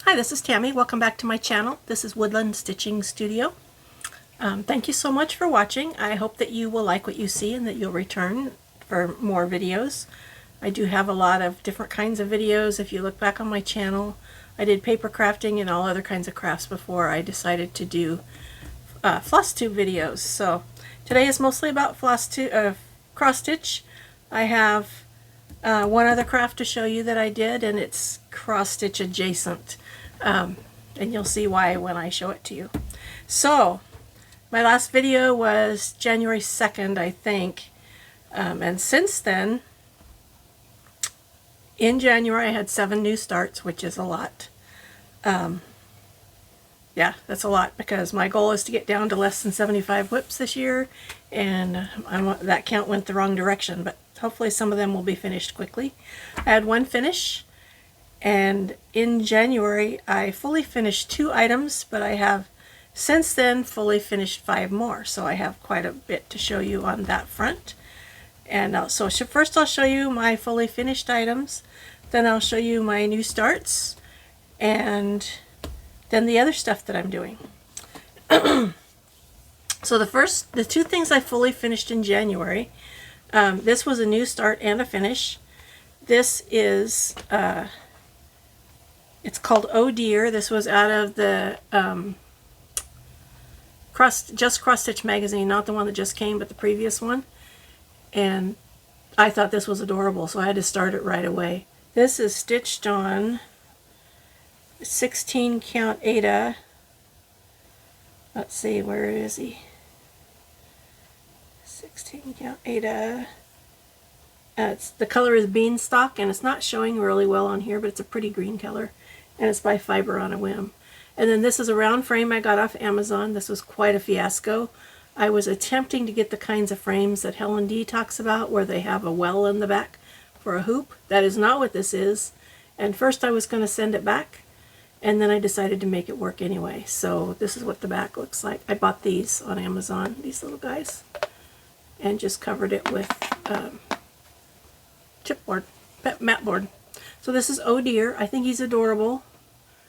Hi, this is Tammy. Welcome back to my channel. This is Woodland Stitching Studio. Thank you so much for watching. I hope that you will like what you see and that you'll return for more videos. I do have a lot of different kinds of videos. If you look back on my channel, I did paper crafting and all other kinds of crafts before I decided to do Flosstube videos. So today is mostly about cross stitch. I have one other craft to show you that I did, and it's cross stitch adjacent. And you'll see why when I show it to you. So my last video was January 2nd, I think, and since then in January I had 7 new starts, which is a lot. Yeah, that's a lot because my goal is to get down to less than 75 whips this year, and that count went the wrong direction, but hopefully some of them will be finished quickly. I had one finish. And in January, I fully finished 2 items, but I have since then fully finished 5 more. So I have quite a bit to show you on that front. And so first I'll show you my fully finished items, then I'll show you my new starts, and then the other stuff that I'm doing. So the 2 things I fully finished in January, this was a new start and a finish. This is... it's called Oh Dear. This was out of the Just Cross Stitch magazine, not the one that just came, but the previous one. And I thought this was adorable, so I had to start it right away. This is stitched on 16 count Aida. Let's see, where is he? 16 count Aida. The color is Beanstalk, and it's not showing really well on here, but it's a pretty green color. And it's by Fiber on a Whim. And then this is a round frame I got off Amazon. This was quite a fiasco. I was attempting to get the kinds of frames that Helen D talks about, where they have a well in the back for a hoop. That is not what this is. And first I was going to send it back, and then I decided to make it work anyway. So this is what the back looks like. I bought these on Amazon, these little guys, and just covered it with chipboard, mat board. So this is Oh Dear. I think he's adorable.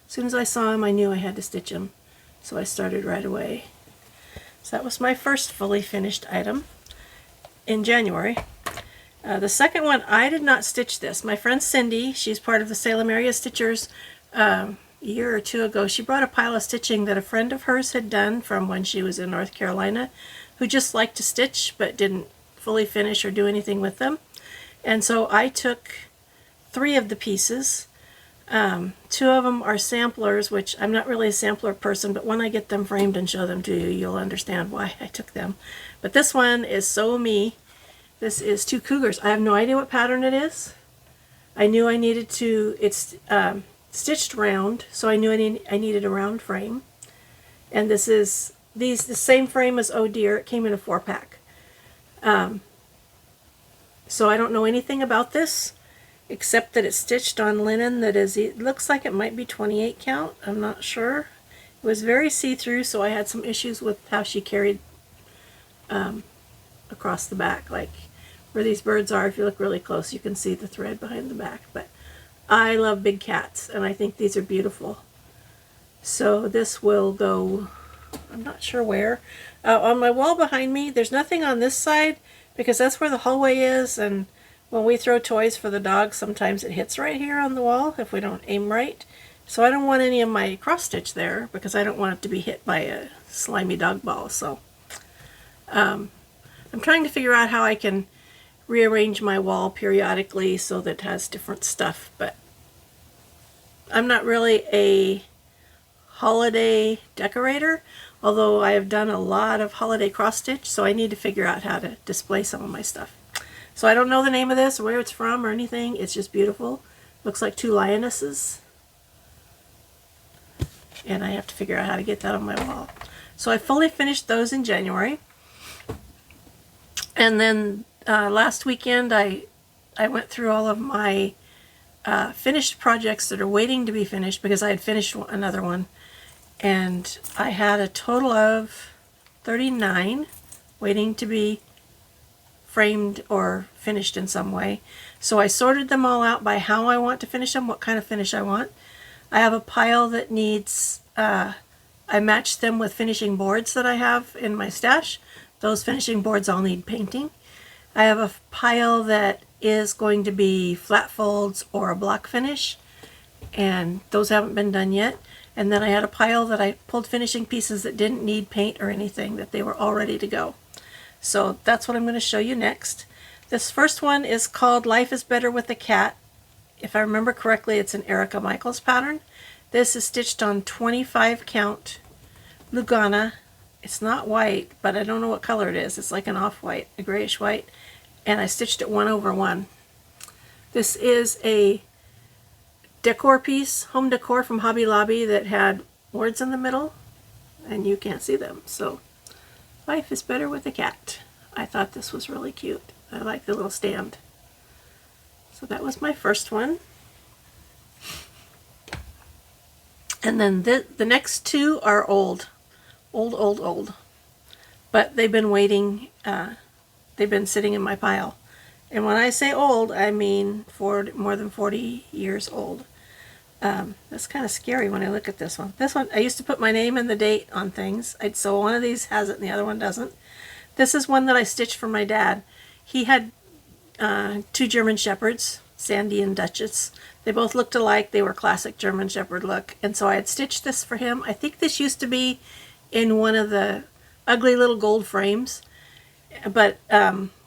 As soon as I saw him, I knew I had to stitch him. So I started right away. So that was my first fully finished item in January. The second one, I did not stitch this. My friend Cindy, she's part of the Salem Area Stitchers, a year or 2 ago, she brought a pile of stitching that a friend of hers had done from when she was in North Carolina, who just liked to stitch but didn't fully finish or do anything with them. And so I took 3 of the pieces. 2 of them are samplers, which I'm not really a sampler person, but when I get them framed and show them to you, you'll understand why I took them. But this one is so me. This is 2 cougars. I have no idea what pattern it is. I knew I needed to, it's stitched round, so I knew I needed a round frame. And this is the same frame as Oh Dear. It came in a 4-pack. So I don't know anything about this, except that it's stitched on linen that is, it looks like it might be 28 count. I'm not sure. It was very see-through, so I had some issues with how she carried across the back. Like where these birds are, if you look really close, you can see the thread behind the back. But I love big cats, and I think these are beautiful. So this will go, I'm not sure where. On my wall behind me, there's nothing on this side because that's where the hallway is, and when we throw toys for the dog, sometimes it hits right here on the wall if we don't aim right. So I don't want any of my cross stitch there because I don't want it to be hit by a slimy dog ball. So I'm trying to figure out how I can rearrange my wall periodically so that it has different stuff. But I'm not really a holiday decorator, although I have done a lot of holiday cross stitch, so I need to figure out how to display some of my stuff. So I don't know the name of this or where it's from or anything. It's just beautiful. Looks like 2 lionesses. And I have to figure out how to get that on my wall. So I fully finished those in January. And then last weekend I went through all of my finished projects that are waiting to be finished because I had finished another one. And I had a total of 39 waiting to be framed or finished in some way. So I sorted them all out by how I want to finish them, what kind of finish I want. I have a pile that needs, I matched them with finishing boards that I have in my stash. Those finishing boards all need painting. I have a pile that is going to be flat folds or a block finish, and those haven't been done yet. And then I had a pile that I pulled finishing pieces that didn't need paint or anything, that they were all ready to go. So that's what I'm going to show you next. This first one is called Life is Better with a Cat. If I remember correctly, it's an Erica Michaels pattern. This is stitched on 25 count Lugana. It's not white, but I don't know what color it is. It's like an off-white, a grayish white. And I stitched it 1/1. This is a decor piece, home decor from Hobby Lobby that had words in the middle, and you can't see them. So, Life is Better with a Cat. I thought this was really cute. I like the little stand. So that was my first one. And then the next two are old. Old. But they've been waiting, they've been sitting in my pile. And when I say old, I mean for more than 40 years old. That's kind of scary when I look at this one. This one, I used to put my name and the date on things. So one of these has it and the other one doesn't. This is one that I stitched for my dad. He had two German Shepherds, Sandy and Duchess. They both looked alike. They were classic German Shepherd look. And so I had stitched this for him. I think this used to be in one of the ugly little gold frames. But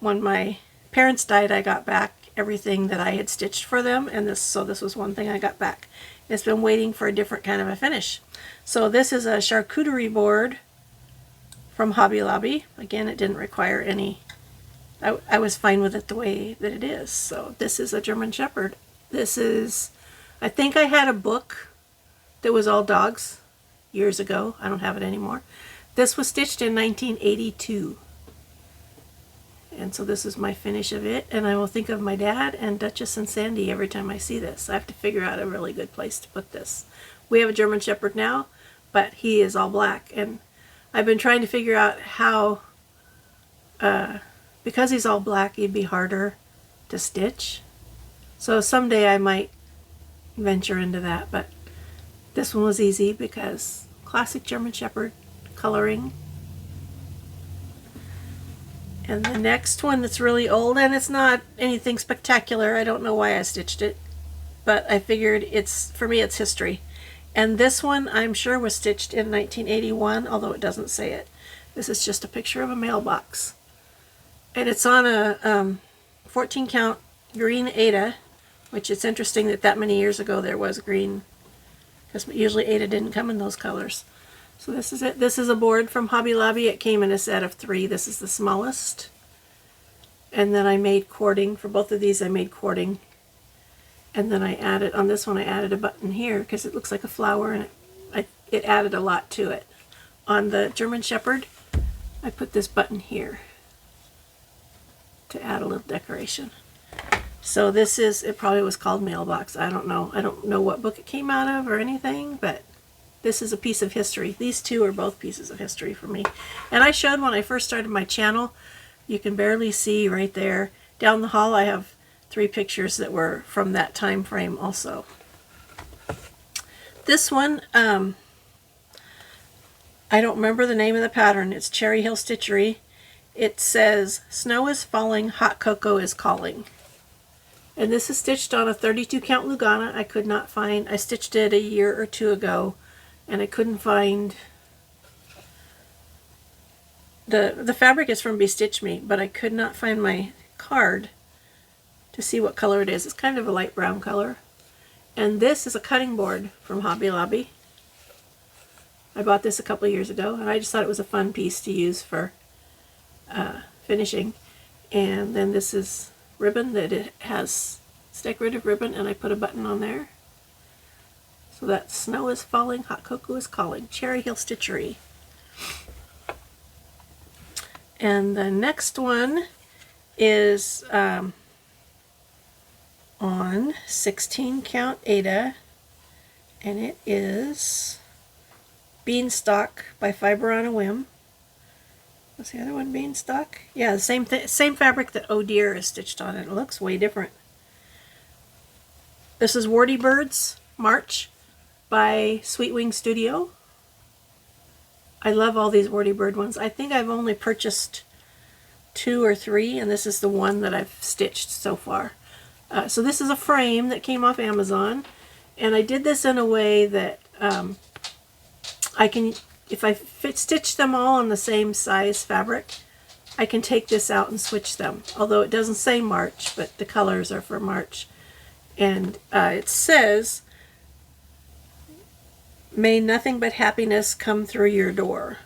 when my parents died, I got back everything that I had stitched for them, and this was one thing I got back. It's been waiting for a different kind of a finish. So this is a charcuterie board from Hobby Lobby. Again, it didn't require any, I was fine with it the way that it is. So this is a German Shepherd. This is, I think I had a book that was all dogs years ago. I don't have it anymore. This was stitched in 1982. And so this is my finish of it, and I will think of my dad and Duchess and Sandy every time I see this. I have to figure out a really good place to put this. We have a German Shepherd now, but he is all black, and I've been trying to figure out how, because he's all black, he'd be harder to stitch. So someday I might venture into that, but this one was easy because classic German Shepherd coloring. And the next one that's really old, and it's not anything spectacular. I don't know why I stitched it, but I figured for me it's history. And this one I'm sure was stitched in 1981, although it doesn't say it. This is just a picture of a mailbox. And it's on a 14 count green Ada, which it's interesting that many years ago there was green, because usually Ada didn't come in those colors. So this is it. This is a board from Hobby Lobby. It came in a set of 3. This is the smallest. And then I made cording. For both of these I made cording. And then I added, on this one I added a button here because it looks like a flower, and it added a lot to it. On the German Shepherd I put this button here to add a little decoration. So this is, it probably was called Mailbox. I don't know. I don't know what book it came out of or anything, but this is a piece of history. These two are both pieces of history for me. And I showed when I first started my channel, you can barely see right there. Down the hall I have 3 pictures that were from that time frame also. This one, I don't remember the name of the pattern. It's Cherry Hill Stitchery. It says, "Snow is falling, hot cocoa is calling." And this is stitched on a 32 count Lugana. I could not find, I stitched it a year or 2 ago. And I couldn't find, the fabric is from Bestitch Me, but I could not find my card to see what color it is. It's kind of a light brown color. And this is a cutting board from Hobby Lobby. I bought this a couple of years ago, and I just thought it was a fun piece to use for finishing. And then this is ribbon that it has, it's decorative ribbon, and I put a button on there. So that Snow is falling, hot cocoa is calling. Cherry Hill Stitchery. And the next one is on 16 count Ada, and it is Beanstalk by Fiber on a Whim. Was the other one Beanstalk? Yeah, the same fabric that Oh Dear is stitched on. It looks way different. This is Warty Birds, March. by Sweet Wing Studio. I love all these Wordy Bird ones. I think I've only purchased 2 or 3, and this is the one that I've stitched so far. So this is a frame that came off Amazon, and I did this in a way that I can, if I stitch them all on the same size fabric, I can take this out and switch them. Although it doesn't say March, but the colors are for March. And it says, "May nothing but happiness come through your door."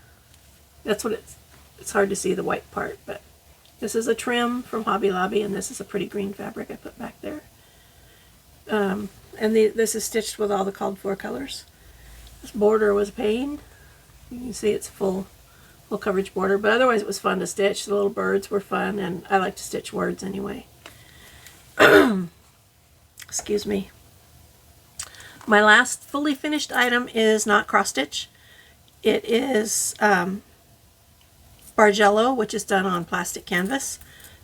That's what it's hard to see the white part, but this is a trim from Hobby Lobby, and this is a pretty green fabric I put back there. This is stitched with all the called for colors. This border was a pain. You can see it's full coverage border, but otherwise it was fun to stitch. The little birds were fun, and I like to stitch words anyway. Excuse me. My last fully finished item is not cross stitch. It is Bargello, which is done on plastic canvas.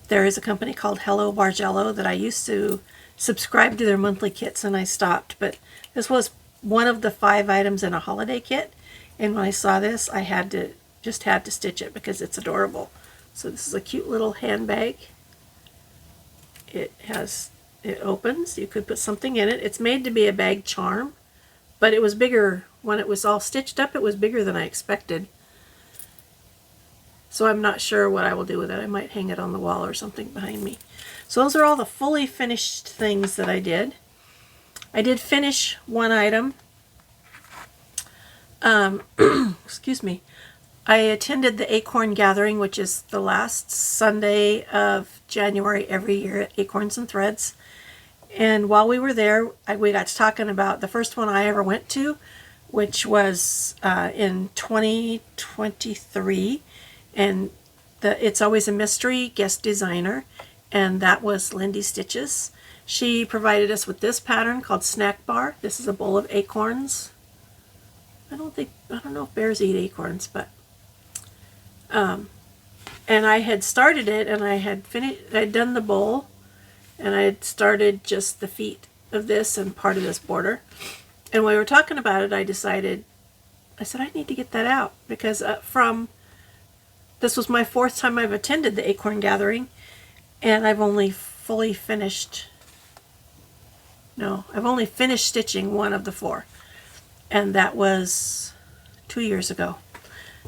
There is a company called Hello Bargello that I used to subscribe to their monthly kits, and I stopped, but this was one of the 5 items in a holiday kit, and when I saw this I just had to stitch it because it's adorable. So this is a cute little handbag. It opens, you could put something in it. It's made to be a bag charm, but it was bigger when it was all stitched up. It was bigger than I expected. So I'm not sure what I will do with it. I might hang it on the wall or something behind me. So those are all the fully finished things that I did. I did finish one item. Excuse me. I attended the Acorn Gathering, which is the last Sunday of January every year at Acorns and Threads. And while we were there, we got to talking about the first one I ever went to, which was in 2023. And It's Always a Mystery guest designer, and that was Lindy Stitches. She provided us with this pattern called Snack Bar. This is a bowl of acorns. I don't know if bears eat acorns, but and I had started it, and I had done the bowl, and I had started just the feet of this and part of this border. And when we were talking about it, I said I need to get that out, because this was my 4th time I've attended the Acorn Gathering, and I've only finished stitching one of the 4, and that was 2 years ago.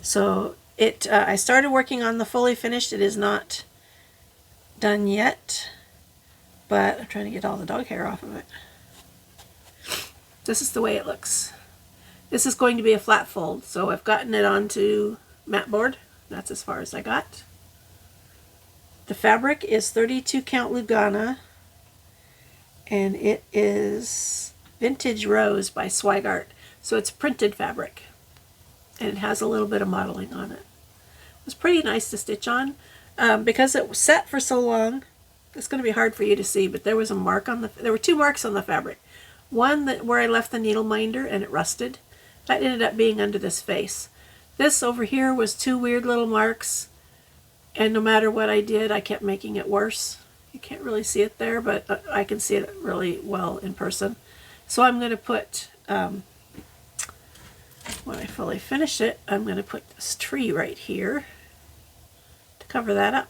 So I started working on the fully finished. It is not done yet, but I'm trying to get all the dog hair off of it. This is the way it looks. This is going to be a flat fold, so I've gotten it onto mat board. That's as far as I got. The fabric is 32 count Lugana, and it is Vintage Rose by Swigart. So it's printed fabric, and it has a little bit of modeling on it. It was pretty nice to stitch on. Because it was set for so long, it's going to be hard for you to see, but there was a mark on there were 2 marks on the fabric. One where I left the needle minder and it rusted. That ended up being under this face. This over here was 2 weird little marks, and no matter what I did, I kept making it worse. You can't really see it there, but I can see it really well in person. So I'm going to put, when I fully finish it, I'm going to put this tree right here to cover that up.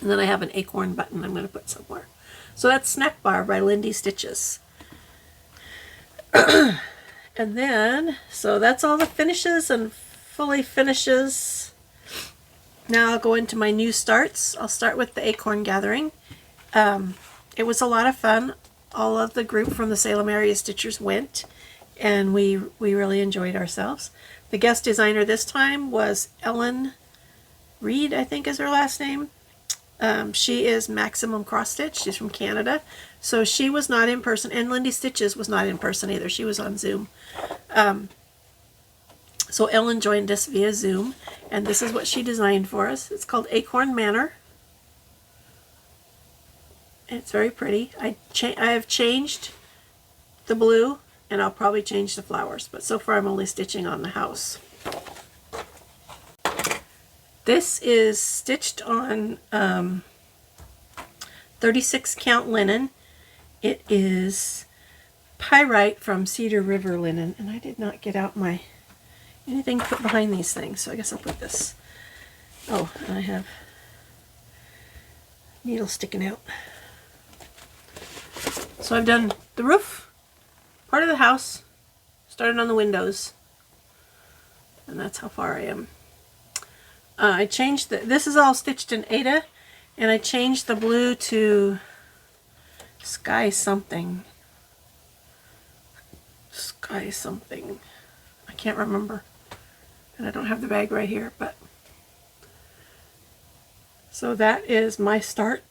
And then I have an acorn button I'm going to put somewhere. So that's Snack Bar by Lindy Stitches. And then, so that's all the finishes and fully finishes. Now I'll go into my new starts. I'll start with the Acorn Gathering. It was a lot of fun. All of the group from the Salem area stitchers went, and we really enjoyed ourselves. The guest designer this time was Ellen Reed, I think is her last name. She is Maximum Cross Stitch. She's from Canada. So she was not in person, and Lindy Stitches was not in person either. She was on Zoom. So Ellen joined us via Zoom, and this is what she designed for us. It's called Acorn Manor. It's very pretty. I have changed the blue, and I'll probably change the flowers, but so far I'm only stitching on the house. This is stitched on 36 count linen. It is pyrite from Cedar River linen, and I did not get out my anything to put behind these things, so I guess I'll put this. Oh, and I have needles sticking out. So I've done the roof, part of the house, started on the windows, and that's how far I am. I changed this is all stitched in Ada, and I changed the blue to sky something. Sky something. I can't remember. And I don't have the bag right here, but so that is my start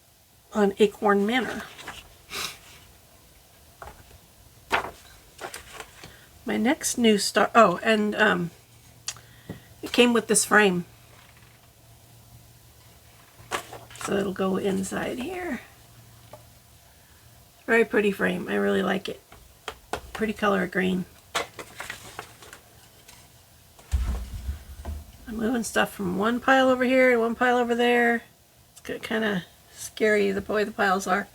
on Acorn Manor. My next new start, oh, and it came with this frame. So it'll go inside here. Very pretty frame. I really like it. Pretty color of green. I'm moving stuff from one pile over here to one pile over there. It's kind of scary the way the piles are.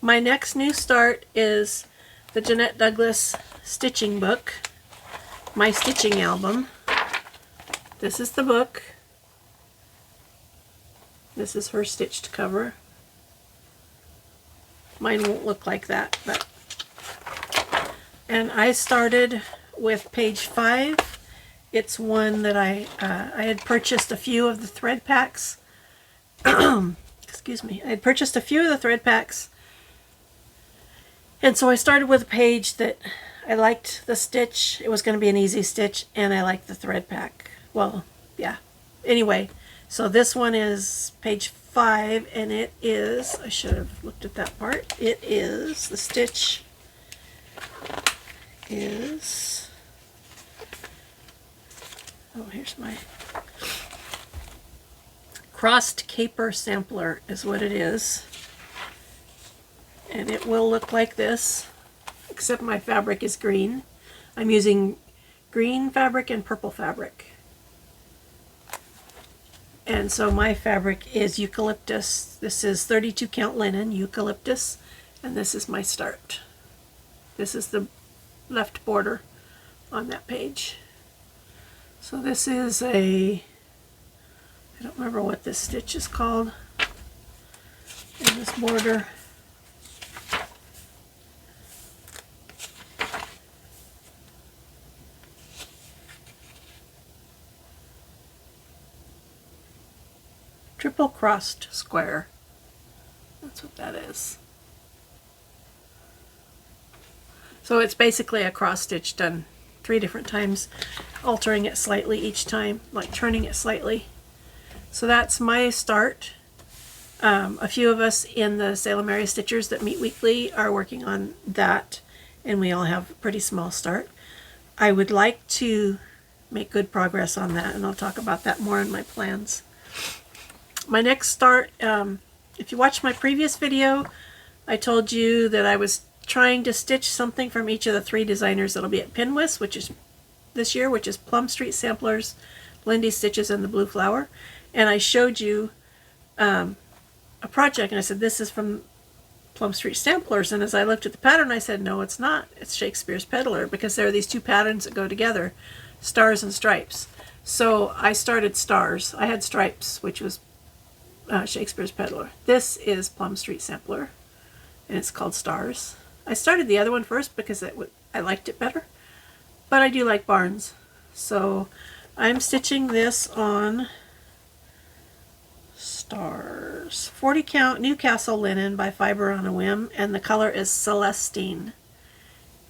My next new start is the Jeanette Douglas stitching book. My stitching album. This is the book. This is her stitched cover. Mine won't look like that, but... And I started with page 5. It's one that I had purchased a few of the thread packs. Excuse me. I had purchased a few of the thread packs. And so I started with a page that I liked the stitch. It was going to be an easy stitch, and I liked the thread pack. Well, yeah. Anyway, so this one is page 5, and it is, I should have looked at that part. It is, the stitch is, oh, here's my crossed caper sampler is what it is. And it will look like this, except my fabric is green. I'm using green fabric and purple fabric. And so my fabric is eucalyptus. This is 32 count linen, eucalyptus, and this is my start. This is the left border on that page. So this is a, I don't remember what this stitch is called in this border. Triple crossed square. That's what that is. So it's basically a cross stitch done 3 different times, altering it slightly each time, like turning it slightly. So that's my start. A few of us in the Salem area stitchers that meet weekly are working on that, and we all have a pretty small start. I would like to make good progress on that, and I'll talk about that more in my plans. My next start, if you watched my previous video, I told you that I was trying to stitch something from each of the 3 designers that'll be at Pinwis, which is this year, which is Plum Street Samplers, Lindy Stitches, and the Blue Flower. And I showed you a project, and I said, this is from Plum Street Samplers. And as I looked at the pattern, I said, no, it's not. It's Shakespeare's Peddler, because there are these 2 patterns that go together, stars and stripes. So I started stars. I had stripes, which was Shakespeare's Peddler. This is Plum Street Sampler, and it's called Stars. I started the other one first because I liked it better, but I do like Barnes. So I'm stitching this on Stars. 40 count Newcastle linen by Fiber on a Whim, and the color is Celestine.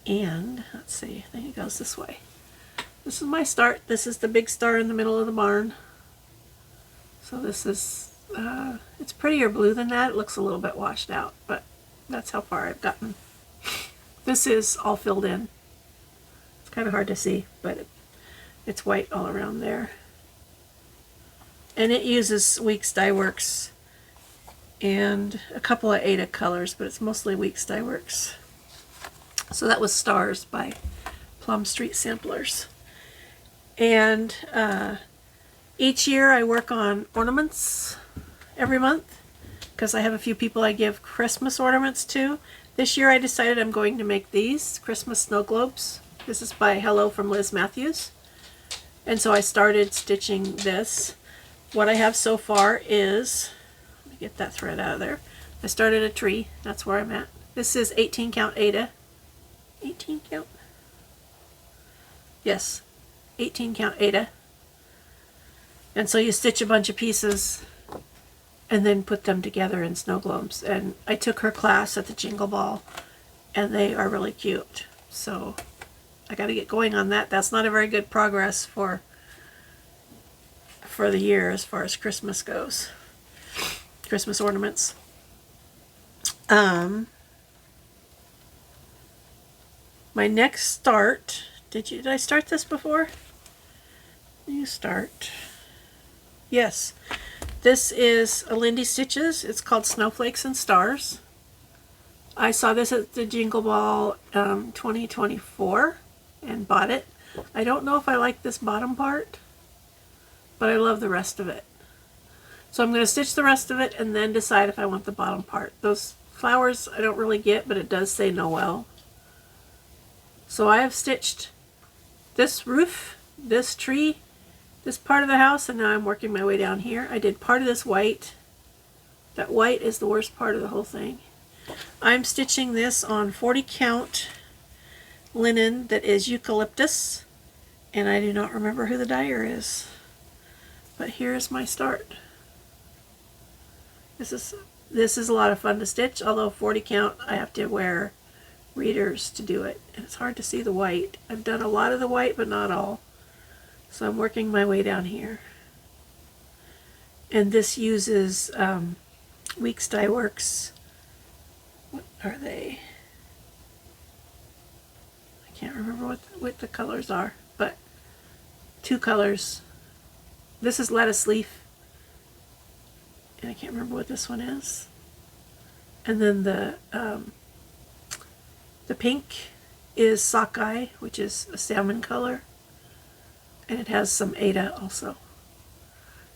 And let's see, I think it goes this way. This is my start. This is the big star in the middle of the barn. So this is it's prettier blue than that. It looks a little bit washed out, but that's how far I've gotten. This is all filled in. It's kind of hard to see, but it's white all around there. And it uses Weeks Dye Works and a couple of Ada colors, but it's mostly Weeks Dye Works. So that was Stars by Plum Street Samplers. And each year I work on ornaments every month, because I have a few people I give Christmas ornaments to. This year I decided I'm going to make these Christmas snow globes. This is by Hello from Liz Matthews. And so I started stitching this. What I have so far is, let me get that thread out of there. I started a tree, that's where I'm at. This is 18 count Ada. 18 count? Yes, 18 count Ada. And so you stitch a bunch of pieces and then put them together in snow globes. And I took her class at the Jingle Ball, and they are really cute. So I got to get going on that. That's not a very good progress for the year as far as Christmas goes. Christmas ornaments. My next start, did I start this before? You start. Yes. This is a Lindy Stitches. It's called Snowflakes and Stars. I saw this at the Jingle Ball 2024 and bought it. I don't know if I like this bottom part, but I love the rest of it. So I'm going to stitch the rest of it and then decide if I want the bottom part. Those flowers I don't really get, but it does say Noel. So I have stitched this roof, this tree, this part of the house, and now I'm working my way down here. I did part of this white. That white is the worst part of the whole thing. I'm stitching this on 40 count linen that is eucalyptus, and I do not remember who the dyer is. But here's my start. This is a lot of fun to stitch, although 40 count I have to wear readers to do it, and it's hard to see the white. I've done a lot of the white, but not all. So I'm working my way down here. And this uses Weeks Dye Works. What are they? I can't remember what the colors are, but 2 colors. This is lettuce leaf, and I can't remember what this one is. And then the pink is sockeye, which is a salmon color, and it has some Ada also.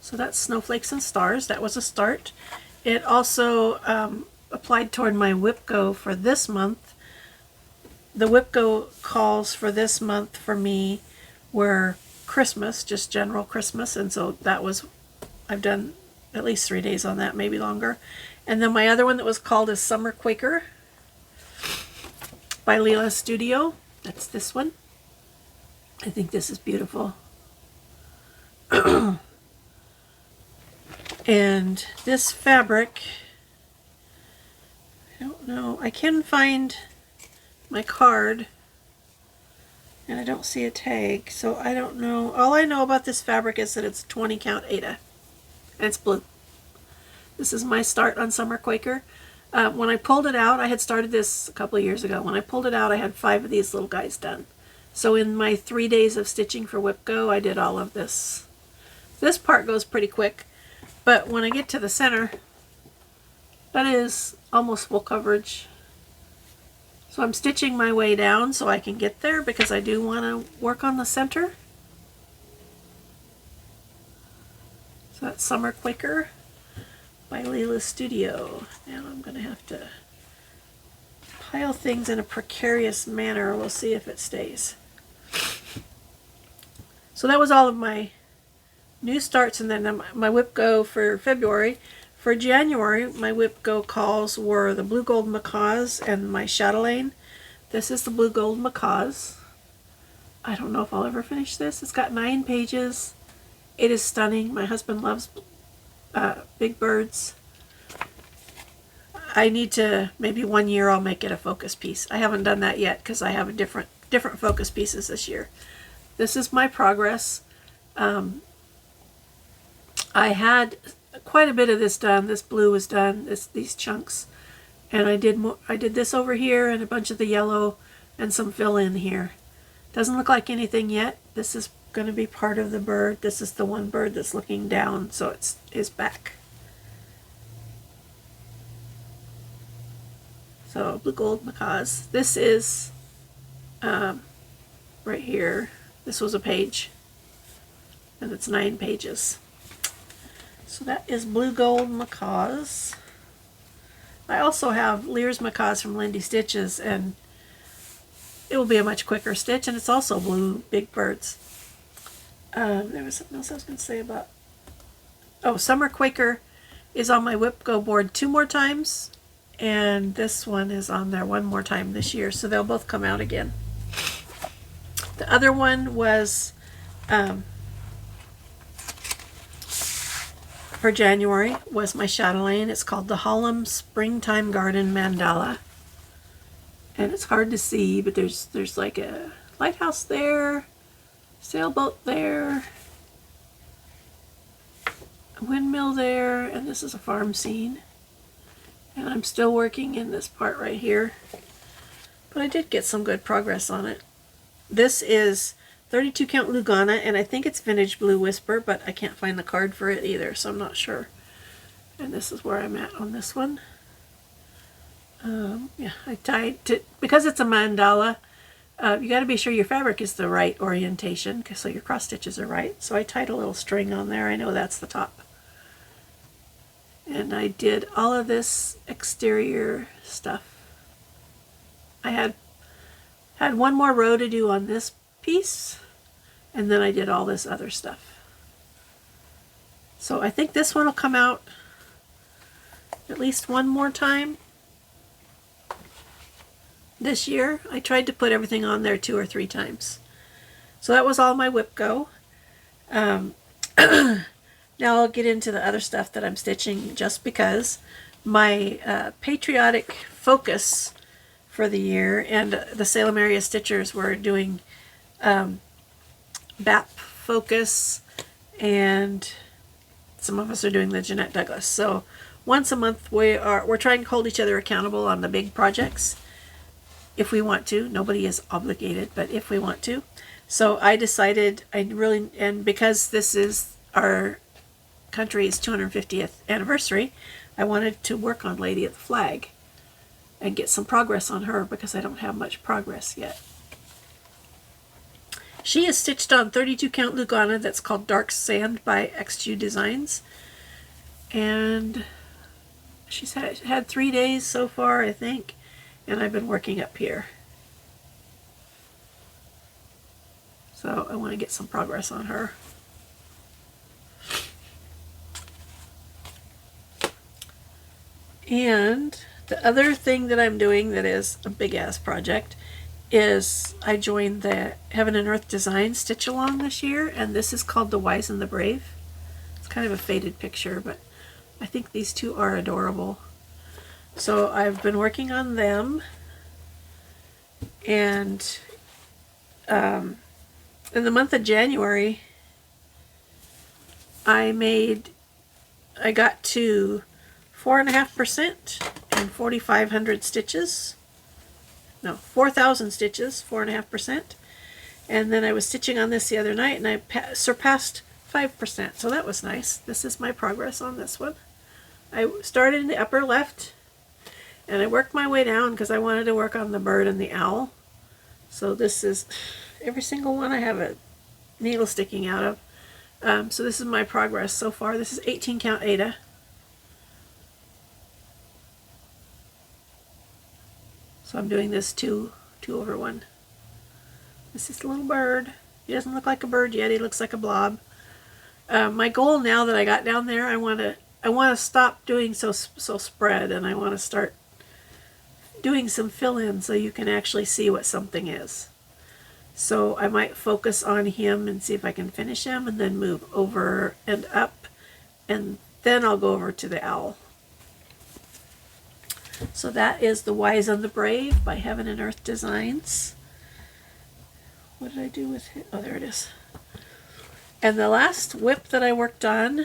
So that's Snowflakes and Stars. That was a start. It also applied toward my WIPGO for this month. The WIPGO calls for this month for me were Christmas, just general Christmas, and so that was, I've done at least 3 days on that, maybe longer. And then my other one that was called is Summer Quaker by Leela Studio. That's this one. I think this is beautiful. And this fabric, I don't know, I can find my card and I don't see a tag, so I don't know. All I know about this fabric is that it's 20 count Ada and it's blue. This is my start on Summer Quaker. When I pulled it out, I had started this a couple of years ago. When I pulled it out, I had 5 of these little guys done. So in my 3 days of stitching for WIPGO, I did all of this. This part goes pretty quick, but when I get to the center, that is almost full coverage. So I'm stitching my way down so I can get there because I do want to work on the center. So that's Summer Quaker by Leela Studio. Now I'm going to have to pile things in a precarious manner. We'll see if it stays. So that was all of my new starts, and then my WIPGO for February. For January, my WIPGO calls were the Blue Gold Macaws and my Chatelaine. This is the Blue Gold Macaws. I don't know if I'll ever finish this. It's got 9 pages. It is stunning. My husband loves big birds. I need to, maybe one year I'll make it a focus piece. I haven't done that yet because I have a different focus pieces this year. This is my progress. I had quite a bit of this done. This blue was done, these chunks, and I did this over here and a bunch of the yellow and some fill in here. Doesn't look like anything yet. This is going to be part of the bird. This is the one bird that's looking down, so it's his back. So Blue Gold Macaws. This is right here. This was a page, and it's 9 pages. So that is Blue Gold Macaws. I also have Lear's Macaws from Lindy Stitches, and it will be a much quicker stitch, and it's also blue big birds. There was something else I was going to say about... Oh, Summer Quaker is on my Whip Go board 2 more times, and this one is on there 1 more time this year, so they'll both come out again. The other one was for January was my chatelaine. It's called the Hallam Springtime Garden Mandala, and it's hard to see, but there's like a lighthouse there, sailboat there, a windmill there, and this is a farm scene. And I'm still working in this part right here, but I did get some good progress on it. This is 32 count Lugana, and I think it's Vintage Blue Whisper, but I can't find the card for it either, so I'm not sure. And this is where I'm at on this one. Yeah, I tied to, because it's a mandala, you got to be sure your fabric is the right orientation, so your cross stitches are right. So I tied a little string on there. I know that's the top. And I did all of this exterior stuff. I had 1 more row to do on this piece, and then I did all this other stuff. So I think this one will come out at least 1 more time this year. I tried to put everything on there 2 or 3 times. So that was all my Whip Go. Now I'll get into the other stuff that I'm stitching, just because my patriotic focus for the year, and the Salem area stitchers were doing BAP focus, and some of us are doing the Jeanette Douglas. So once a month we're trying to hold each other accountable on the big projects, if we want to. Nobody is obligated, but if we want to. So I decided and because this is our country's 250th anniversary, I wanted to work on Lady of the Flag and get some progress on her, because I don't have much progress yet. She is stitched on 32 count Lugana that's called Dark Sand by XQ Designs, and she's had 3 days so far, I think, and I've been working up here. So I want to get some progress on her. And the other thing that I'm doing that is a big ass project is I joined the Heaven and Earth Design Stitch Along this year, and this is called The Wise and the Brave. It's kind of a faded picture, but I think these two are adorable. So I've been working on them, and in the month of January I got to 4.5% and 4,500 stitches. No, 4,000 stitches, 4.5%. And then I was stitching on this the other night, and I surpassed 5%. So that was nice. This is my progress on this one. I started in the upper left, and I worked my way down because I wanted to work on the bird and the owl. So this is every single one I have a needle sticking out of. So this is my progress so far. This is 18 count Ada. So I'm doing this 2 over 1. This is a little bird. He doesn't look like a bird yet. He looks like a blob. My goal now that I got down there, I want to stop doing so spread, and I want to start doing some fill-in so you can actually see what something is. So I might focus on him and see if I can finish him, and then move over and up, and then I'll go over to the owl. So that is The Wise and the Brave by Heaven and Earth Designs. What did I do with it? Oh, there it is. And the last whip that I worked on,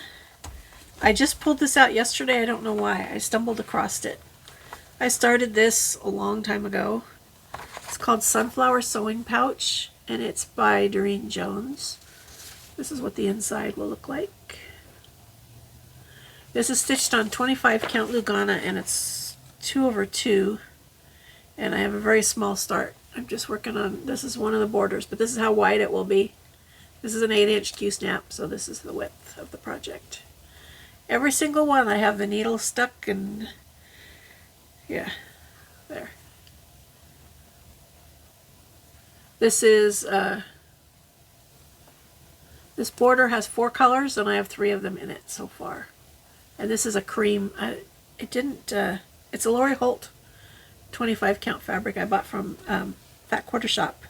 I just pulled this out yesterday. I don't know why. I stumbled across it. I started this a long time ago. It's called Sunflower Sewing Pouch, and it's by Doreen Jones. This is what the inside will look like. This is stitched on 25 count Lugana, and it's 2 over 2, and I have a very small start. I'm just working on, this is one of the borders, but this is how wide it will be. This is an 8-inch Q-snap, so this is the width of the project. Every single one I have the needle stuck and Yeah, there. This is, this border has 4 colors, and I have 3 of them in it so far. And this is a cream. It's a Lori Holt 25 count fabric I bought from Fat Quarter Shop.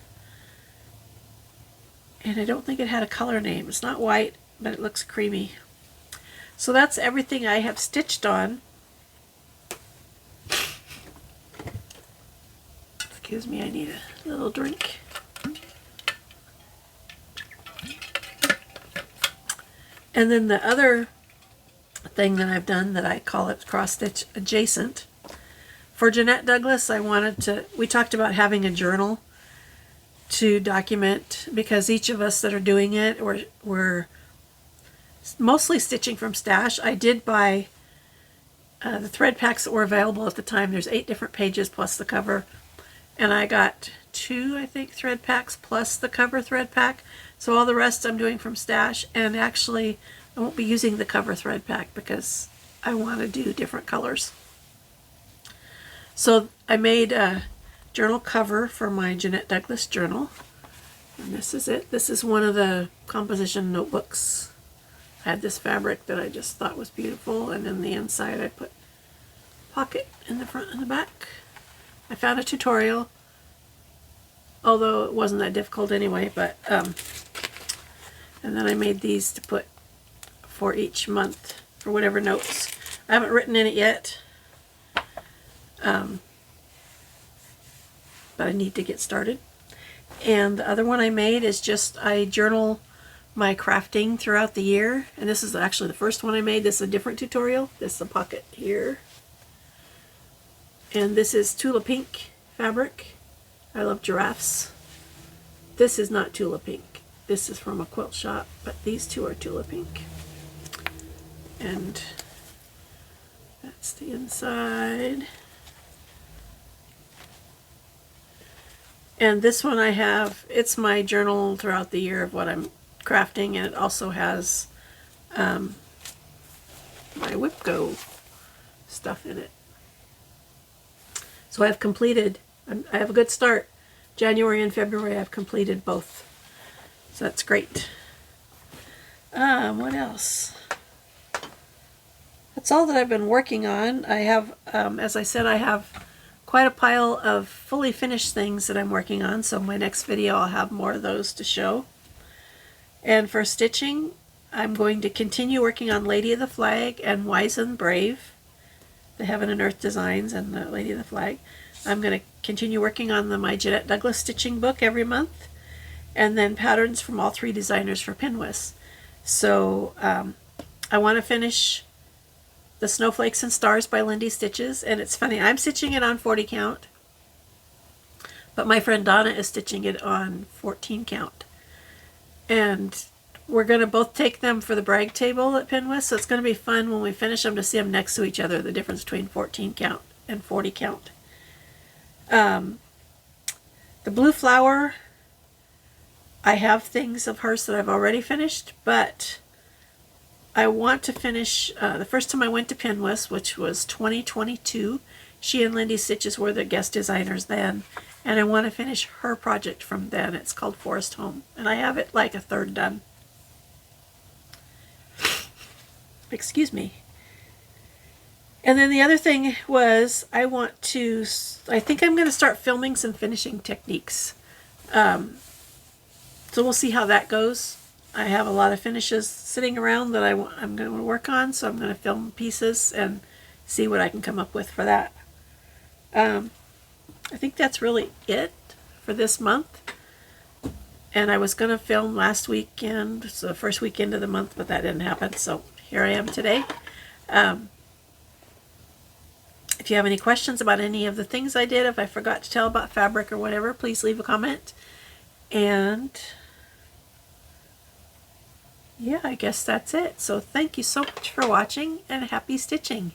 And I don't think it had a color name. It's not white, but it looks creamy. So that's everything I have stitched on. Excuse me, I need a little drink. And then the other thing that I've done that I call it cross stitch adjacent. For Jeanette Douglas, we talked about having a journal to document, because each of us that are doing it, we're mostly stitching from stash. I did buy the thread packs that were available at the time. There's 8 different pages plus the cover. And I got 2, I think, thread packs plus the cover thread pack. So all the rest I'm doing from stash. And actually, I won't be using the cover thread pack because I want to do different colors. So I made a journal cover for my Jeanette Douglas journal. And this is it. This is one of the composition notebooks. I had this fabric that I just thought was beautiful. And in the inside I put pocket in the front and the back. I found a tutorial, although it wasn't that difficult anyway, but and then I made these to put for each month for whatever notes. I haven't written in it yet, but I need to get started. And the other one I made is just, I journal my crafting throughout the year, and this is actually the first one I made. This is a different tutorial. This is a pocket here. And this is Tula Pink fabric. I love giraffes. This is not Tula Pink. This is from a quilt shop, but these 2 are Tula Pink. And that's the inside. And this one I have, it's my journal throughout the year of what I'm crafting, and it also has my WhipGo stuff in it. So I've completed, I have a good start. January and February I've completed both. So that's great. What else? That's all that I've been working on. I have, as I said, I have quite a pile of fully finished things that I'm working on. So my next video I'll have more of those to show. And for stitching, I'm going to continue working on Lady of the Flag and Wise and Brave. The Heaven and Earth designs and the Lady of the Flag. I'm going to continue working on my Jeanette Douglas stitching book every month, and then patterns from all 3 designers for Pinwhist. So I want to finish the Snowflakes and Stars by Lindy Stitches, and it's funny, I'm stitching it on 40 count, but my friend Donna is stitching it on 14 count. And we're going to both take them for the brag table at Pinwhist, so it's going to be fun when we finish them to see them next to each other, the difference between 14 count and 40 count. The blue flower, I have things of hers that I've already finished, but I want to finish, the first time I went to Pinwhist, which was 2022, she and Lindy Stitches were the guest designers then, and I want to finish her project from then. It's called Forest Home, and I have it like a third done. Excuse me. And then the other thing was I think I'm going to start filming some finishing techniques. So we'll see how that goes. I have a lot of finishes sitting around that I'm going to work on, so I'm going to film pieces and see what I can come up with for that. I think that's really it for this month. And I was going to film last weekend, so the first weekend of the month, but that didn't happen, so here I am today. If you have any questions about any of the things I did, if I forgot to tell about fabric or whatever, please leave a comment. And yeah, I guess that's it. So thank you so much for watching, and happy stitching.